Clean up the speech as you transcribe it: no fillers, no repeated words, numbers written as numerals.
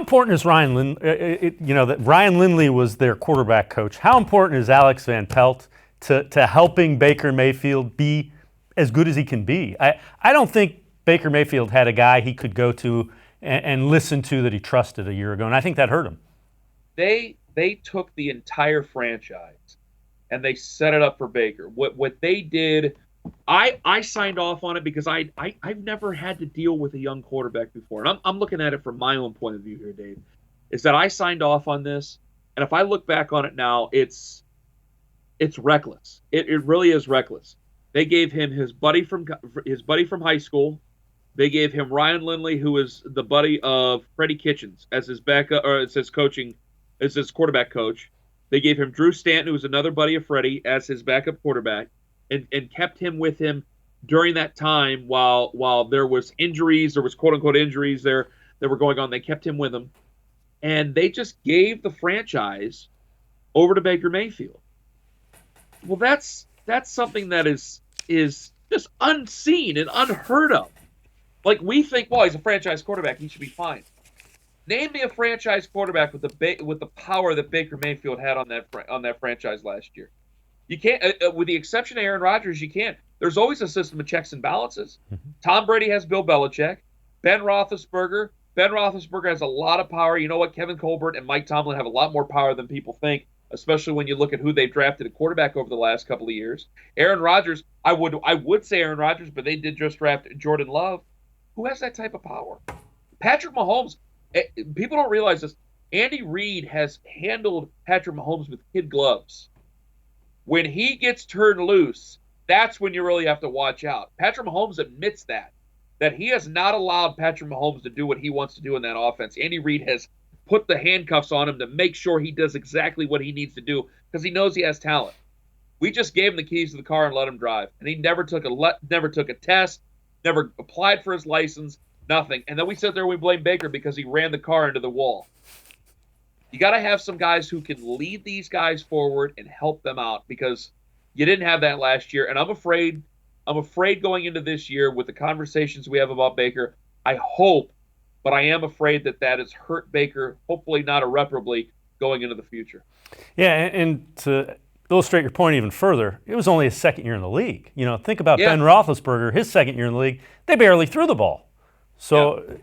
important is that Ryan Lindley was their quarterback coach. How important is Alex Van Pelt to helping Baker Mayfield be as good as he can be? I don't think Baker Mayfield had a guy he could go to and listen to that he trusted a year ago, and I think that hurt him. They took the entire franchise and they set it up for Baker. What they did, I signed off on it because I've never had to deal with a young quarterback before. And I'm looking at it from my own point of view here, Dave, is that I signed off on this. And if I look back on it now, it's reckless. It really is reckless. They gave him his buddy from high school. They gave him Ryan Lindley, who is the buddy of Freddie Kitchens, as his backup or as his quarterback coach. They gave him Drew Stanton, who was another buddy of Freddie, as his backup quarterback, and kept him with him during that time while there was injuries, there was quote unquote injuries there that were going on. They kept him with them, and they just gave the franchise over to Baker Mayfield. Well, that's something that is just unseen and unheard of. Like, we think, well, he's a franchise quarterback, he should be fine. Name me a franchise quarterback with the power that Baker Mayfield had on that franchise last year. You can't, with the exception of Aaron Rodgers, you can't. There's always a system of checks and balances. Mm-hmm. Tom Brady has Bill Belichick. Ben Roethlisberger has a lot of power. You know what? Kevin Colbert and Mike Tomlin have a lot more power than people think, especially when you look at who they've drafted a quarterback over the last couple of years. Aaron Rodgers, I would say Aaron Rodgers, but they did just draft Jordan Love. Who has that type of power? Patrick Mahomes, people don't realize this. Andy Reid has handled Patrick Mahomes with kid gloves. When he gets turned loose, that's when you really have to watch out. Patrick Mahomes admits that he has not allowed Patrick Mahomes to do what he wants to do in that offense. Andy Reid has put the handcuffs on him to make sure he does exactly what he needs to do because he knows he has talent. We just gave him the keys to the car and let him drive, and he never took a test, never applied for his license, nothing. And then we sit there and we blame Baker because he ran the car into the wall. You got to have some guys who can lead these guys forward and help them out because you didn't have that last year. And I'm afraid going into this year with the conversations we have about Baker, I hope, but I am afraid that has hurt Baker, hopefully not irreparably, going into the future. Yeah, and to illustrate your point even further, it was only his second year in the league. Think about Ben Roethlisberger, his second year in the league, they barely threw the ball. So